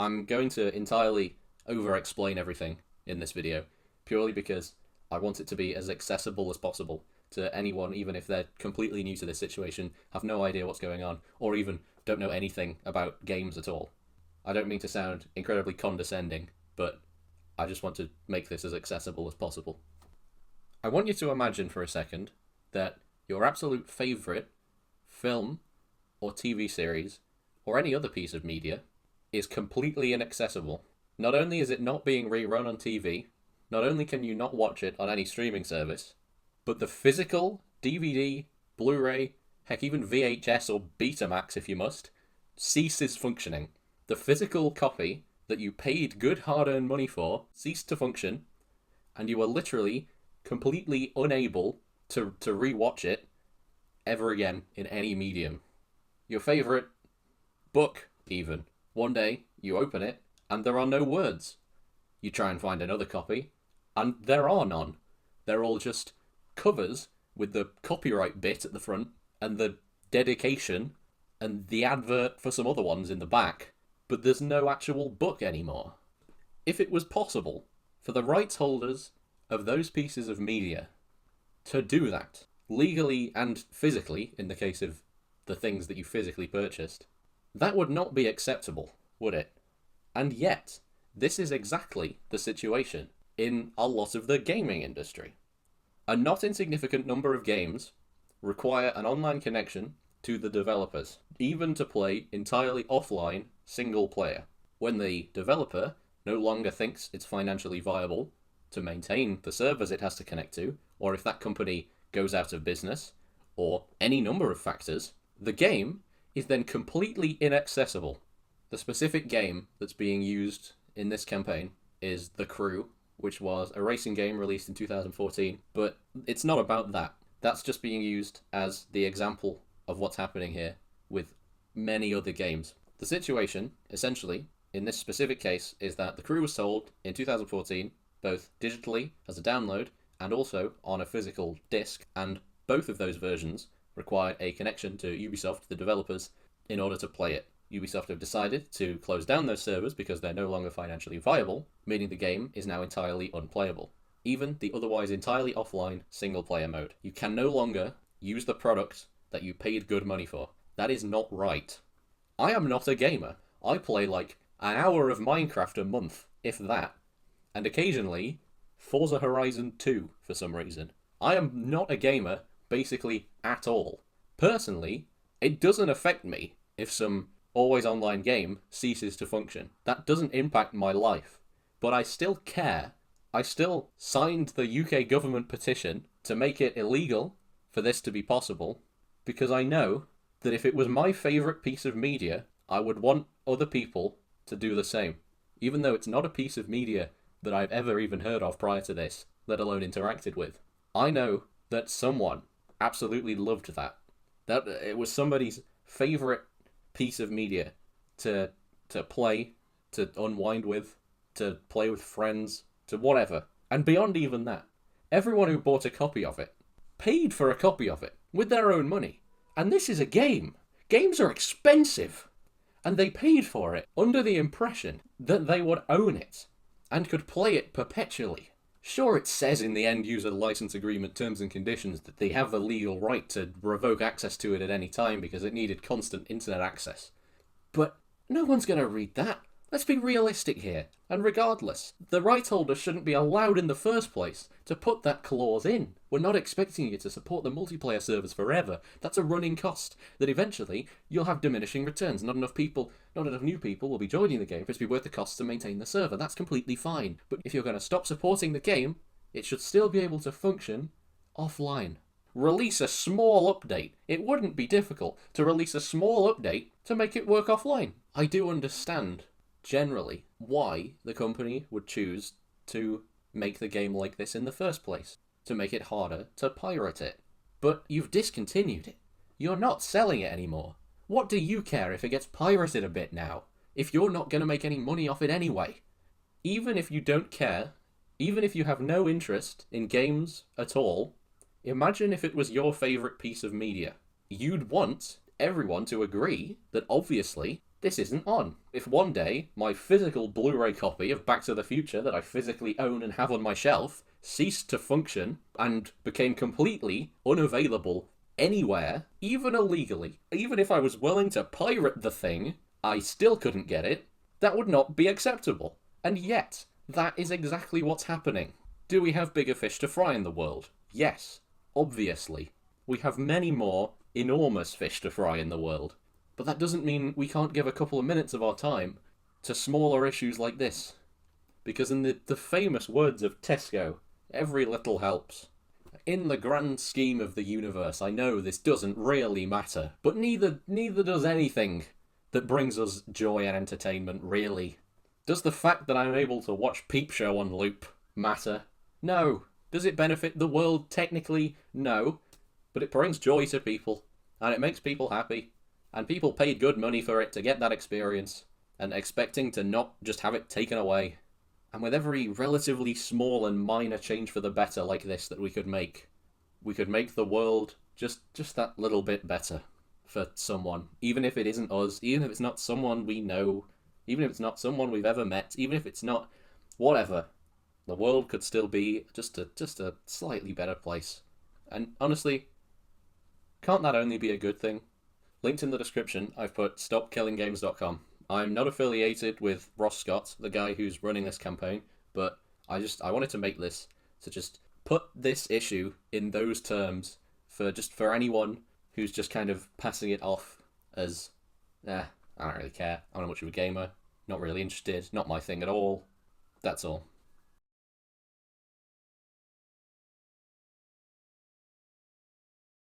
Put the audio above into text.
I'm going to entirely over-explain everything in this video, purely because I want it to be as accessible as possible to anyone, even if they're completely new to this situation, have no idea what's going on, or even don't know anything about games at all. I don't mean to sound incredibly condescending, but I just want to make this as accessible as possible. I want you to imagine for a second that your absolute favourite film or TV series or any other piece of media is completely inaccessible. Not only is it not being rerun on TV, not only can you not watch it on any streaming service, but the physical DVD, Blu-ray, heck even VHS or Betamax if you must, ceases functioning. The physical copy that you paid good hard-earned money for ceased to function, and you are literally completely unable to re-watch it ever again in any medium. Your favourite book, even. One day, you open it, and there are no words. You try and find another copy, and there are none. They're all just covers with the copyright bit at the front, and the dedication, and the advert for some other ones in the back, but there's no actual book anymore. If it was possible for the rights holders of those pieces of media to do that, legally and physically, in the case of the things that you physically purchased, that would not be acceptable, would it? And yet, this is exactly the situation in a lot of the gaming industry. A not insignificant number of games require an online connection to the developers, even to play entirely offline single player. When the developer no longer thinks it's financially viable to maintain the servers it has to connect to, or if that company goes out of business, or any number of factors, the game is then completely inaccessible. The specific game that's being used in this campaign is The Crew, which was a racing game released in 2014, but it's not about that. That's just being used as the example of what's happening here with many other games. The situation, essentially, in this specific case, is that The Crew was sold in 2014, both digitally as a download and also on a physical disc, and both of those versions required a connection to Ubisoft, the developers, in order to play it. Ubisoft have decided to close down those servers because they're no longer financially viable, meaning the game is now entirely unplayable. Even the otherwise entirely offline single-player mode. You can no longer use the product that you paid good money for. That is not right. I am not a gamer. I play like an hour of Minecraft a month, if that. And occasionally, Forza Horizon 2 for some reason. I am not a gamer, basically, at all. Personally, it doesn't affect me if some always online game ceases to function. That doesn't impact my life. But I still care. I still signed the UK government petition to make it illegal for this to be possible, because I know that if it was my favourite piece of media, I would want other people to do the same. Even though it's not a piece of media that I've ever even heard of prior to this, let alone interacted with. I know that someone absolutely loved that. That it was somebody's favourite piece of media to play, to unwind with, to play with friends, to whatever. And beyond even that, everyone who bought a copy of it paid for a copy of it with their own money. And this is a game. Games are expensive. And they paid for it under the impression that they would own it and could play it perpetually. Sure, it says in the end-user license agreement terms and conditions that they have the legal right to revoke access to it at any time because it needed constant internet access. But no one's going to read that. Let's be realistic here. And regardless, the rights holder shouldn't be allowed in the first place to put that clause in. We're not expecting you to support the multiplayer servers forever. That's a running cost that eventually you'll have diminishing returns. Not enough new people will be joining the game for it to be worth the cost to maintain the server. That's completely fine. But if you're going to stop supporting the game, it should still be able to function offline. Release a small update. It wouldn't be difficult to release a small update to make it work offline. I do understand generally why the company would choose to make the game like this in the first place, to make it harder to pirate it. But you've discontinued it. You're not selling it anymore. What do you care if it gets pirated a bit now, if you're not going to make any money off it anyway? Even if you don't care, even if you have no interest in games at all, imagine if it was your favourite piece of media. You'd want everyone to agree that obviously this isn't on. If one day my physical Blu-ray copy of Back to the Future that I physically own and have on my shelf ceased to function and became completely unavailable anywhere, even illegally, even if I was willing to pirate the thing, I still couldn't get it, that would not be acceptable. And yet, that is exactly what's happening. Do we have bigger fish to fry in the world? Yes, obviously. We have many more enormous fish to fry in the world. But that doesn't mean we can't give a couple of minutes of our time to smaller issues like this. Because in the famous words of Tesco, every little helps. In the grand scheme of the universe, I know this doesn't really matter, but neither does anything that brings us joy and entertainment, really. Does the fact that I'm able to watch Peep Show on loop matter? No. Does it benefit the world? Technically, no. But it brings joy to people, and it makes people happy. And people paid good money for it to get that experience, and expecting to not just have it taken away. And with every relatively small and minor change for the better like this that we could make the world just that little bit better for someone. Even if it isn't us, even if it's not someone we know, even if it's not someone we've ever met, even if it's not whatever, the world could still be just a slightly better place. And honestly, can't that only be a good thing? Linked in the description, I've put stopkillinggames.com. I'm not affiliated with Ross Scott, the guy who's running this campaign, but I wanted to make this to just put this issue in those terms for anyone who's just kind of passing it off as, I don't really care, I'm not much of a gamer, not really interested, not my thing at all. That's all.